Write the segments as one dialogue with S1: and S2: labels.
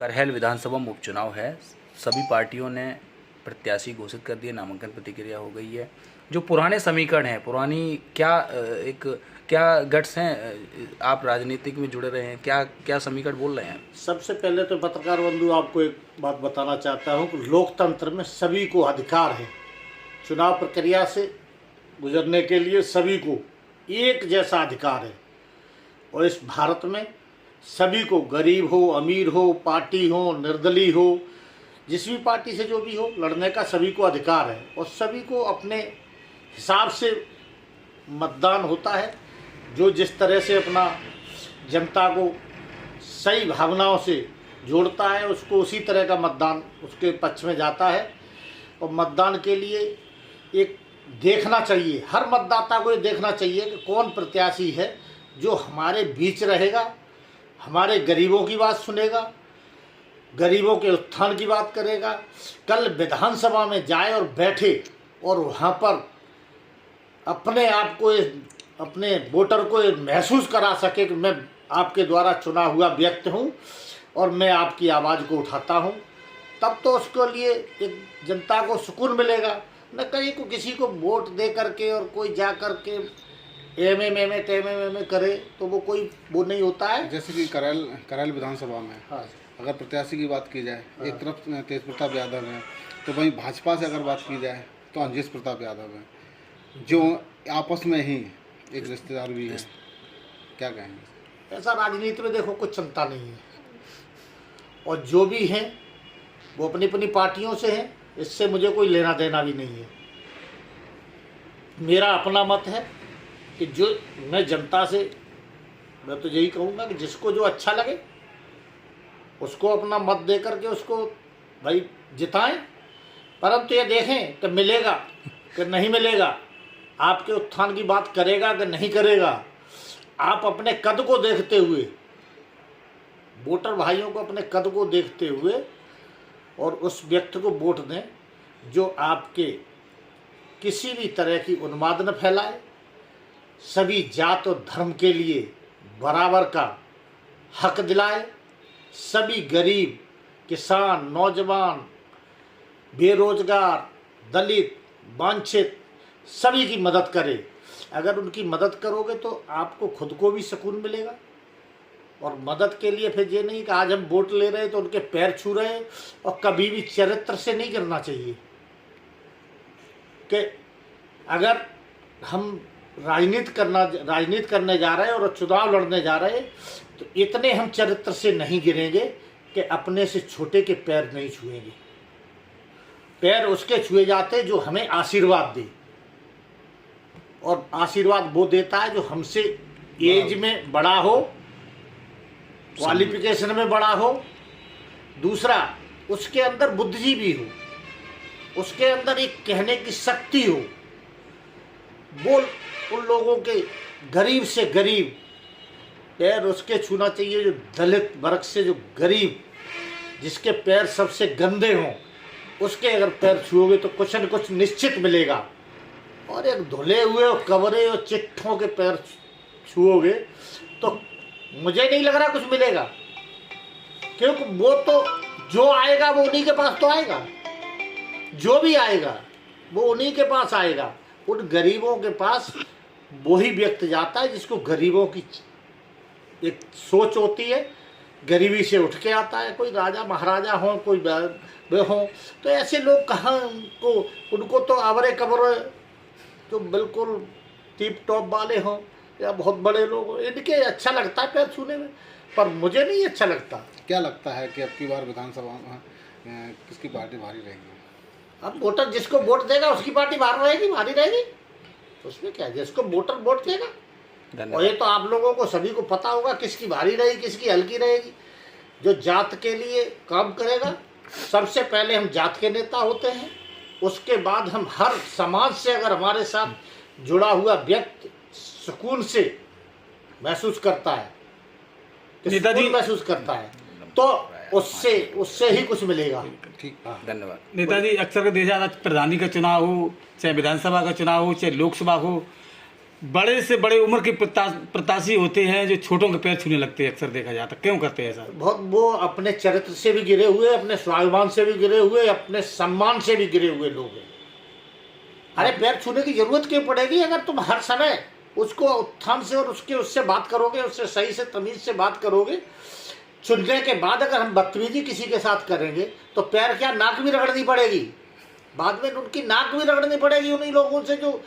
S1: करहल विधानसभा में उपचुनाव है। सभी पार्टियों ने प्रत्याशी घोषित कर दिए, नामांकन प्रक्रिया हो गई है। जो पुराने समीकरण हैं, पुरानी क्या गट्स हैं, आप राजनीतिक में जुड़े रहे हैं, क्या समीकरण बोल रहे हैं?
S2: सबसे पहले तो पत्रकार बंधु आपको एक बात बताना चाहता हूं कि लोकतंत्र में सभी को अधिकार है। चुनाव प्रक्रिया से गुजरने के लिए सभी को एक जैसा अधिकार है और इस भारत में सभी को, गरीब हो, अमीर हो, पार्टी हो, निर्दलीय हो, जिस भी पार्टी से जो भी हो, लड़ने का सभी को अधिकार है और सभी को अपने हिसाब से मतदान होता है। जो जिस तरह से अपना जनता को सही भावनाओं से जोड़ता है, उसको उसी तरह का मतदान उसके पक्ष में जाता है। और मतदान के लिए एक देखना चाहिए, हर मतदाता को ये देखना चाहिए कि कौन प्रत्याशी है जो हमारे बीच रहेगा, हमारे गरीबों की बात सुनेगा, गरीबों के उत्थान की बात करेगा। कल विधानसभा में जाए और बैठे और वहाँ पर अपने आप को, अपने वोटर को महसूस करा सके कि मैं आपके द्वारा चुना हुआ व्यक्ति हूँ और मैं आपकी आवाज़ को उठाता हूँ, तब तो उसके लिए एक जनता को सुकून मिलेगा। न कहीं को किसी को वोट दे करके और कोई जा करके एम करे तो वो कोई वो नहीं होता है।
S3: जैसे कि करहल विधानसभा में
S2: हाँ,
S3: अगर प्रत्याशी की बात की जाए,
S2: हाँ।
S3: एक तरफ तेज प्रताप यादव है, तो वहीं भाजपा से अगर बात की जाए तो अंजेश प्रताप यादव है, जो आपस में ही एक रिश्तेदार भी है। क्या कहेंगे?
S2: ऐसा राजनीति में देखो कुछ चिंता नहीं है और जो भी हैं वो अपनी अपनी पार्टियों से हैं, इससे मुझे कोई लेना देना भी नहीं है। मेरा अपना मत है कि जो मैं जनता से, मैं तो यही कहूँगा कि जिसको जो अच्छा लगे उसको अपना मत दे करके उसको भाई जिताएं, परंतु ये देखें कि मिलेगा कि नहीं मिलेगा, आपके उत्थान की बात करेगा कि नहीं करेगा। आप अपने कद को देखते हुए, वोटर भाइयों को अपने कद को देखते हुए और उस व्यक्ति को वोट दें जो आपके किसी भी तरह की उन्माद न फैलाए, सभी जात और धर्म के लिए बराबर का हक दिलाए, सभी गरीब, किसान, नौजवान, बेरोजगार, दलित, वांछित सभी की मदद करे। अगर उनकी मदद करोगे तो आपको खुद को भी सुकून मिलेगा। और मदद के लिए फिर ये नहीं कि आज हम वोट ले रहे तो उनके पैर छू रहे हैं, और कभी भी चरित्र से नहीं गिरना चाहिए कि अगर हम राजनीति करने जा रहे हैं और चुनाव लड़ने जा रहे हैं तो इतने हम चरित्र से नहीं गिरेंगे कि अपने से छोटे के पैर नहीं छुएंगे। पैर उसके छुए जाते जो हमें आशीर्वाद दे, और आशीर्वाद वो देता है जो हमसे एज में बड़ा हो, क्वालिफिकेशन में बड़ा हो, दूसरा उसके अंदर बुद्धिजीवी हो, उसके अंदर एक कहने की शक्ति हो। वो उन लोगों के गरीब से गरीब पैर उसके छूना चाहिए जो दलित वर्ग से जो गरीब, जिसके पैर सबसे गंदे हों, उसके अगर पैर छुओगे तो कुछ न कुछ निश्चित मिलेगा। और एक धुले हुए और कवरे और चिट्ठों के पैर छुओगे तो मुझे नहीं लग रहा कुछ मिलेगा, क्योंकि वो तो जो आएगा वो उन्हीं के पास तो आएगा, जो भी आएगा वो उन्हीं के पास आएगा। उन गरीबों के पास वही व्यक्ति जाता है जिसको गरीबों की एक सोच होती है, गरीबी से उठ के आता है। कोई राजा महाराजा हो, कोई वे हों, तो ऐसे लोग कहाँ उनको तो आवरे कब्र जो बिल्कुल टिप टॉप वाले हों या बहुत बड़े लोग हों, इनके अच्छा लगता है पैर छूने में, पर मुझे नहीं अच्छा लगता।
S3: क्या लगता है कि अब की बार विधानसभा में किसकी पार्टी भारी रहेगी?
S2: अब वोटर जिसको वोट देगा उसकी पार्टी बाहर रहेगी, भारी रहेगी, उसमें क्या है, जिसको वोटर वोट देगा। और ये तो आप लोगों को सभी को पता होगा किसकी भारी रहेगी, किसकी हल्की रहेगी। जो जात के लिए काम करेगा, सबसे पहले हम जात के नेता होते हैं, उसके बाद हम हर समाज से अगर हमारे साथ जुड़ा हुआ व्यक्ति सुकून से महसूस करता है, नेताजी महसूस करता है, तो उससे ही कुछ मिलेगा।
S3: ठीक,
S1: धन्यवाद।
S4: नेताजी, अक्सर देखा जाता है प्रधानी का चुनाव हो, चाहे विधानसभा का चुनाव हो, चाहे लोकसभा हो, बड़े से बड़े उम्र के प्रत्याशी होते हैं जो छोटों के पैर छूने लगते हैं, अक्सर देखा जाता है, क्यों करते हैं ऐसा?
S2: बहुत वो अपने चरित्र से भी गिरे हुए, अपने स्वाभिमान से भी गिरे हुए, अपने सम्मान से भी गिरे हुए लोग हैं। अरे पैर छूने की जरूरत क्यों पड़ेगी अगर तुम हर समय उसको उत्थान से और उससे बात करोगे, उससे सही से तमीज से बात करोगे। चुनने के बाद अगर हम बदतमीजी किसी के साथ करेंगे तो पैर क्या नाक भी रगड़नी पड़ेगी, बाद में उनकी नाक भी रगड़नी पड़ेगी उन्हीं लोगों से जो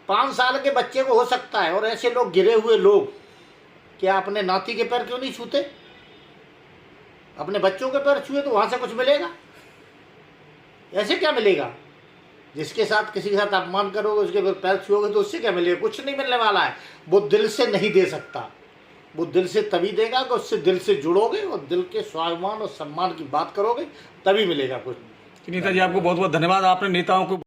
S2: 5 साल के बच्चे को हो सकता है। और ऐसे लोग गिरे हुए लोग क्या अपने नाती के पैर क्यों नहीं छूते? अपने बच्चों के पैर छुए तो वहां से कुछ मिलेगा? ऐसे क्या मिलेगा? जिसके साथ किसी के साथ अपमान करोगे, उसके पैर छुओगे तो उससे क्या मिलेगा? कुछ नहीं मिलने वाला है। वो दिल से नहीं दे सकता, वो दिल से तभी देगा कि उससे दिल से जुड़ोगे और दिल के स्वाभिमान और सम्मान की बात करोगे, तभी मिलेगा कुछ।
S4: नेताजी आपको बहुत बहुत धन्यवाद, आपने नेताओं को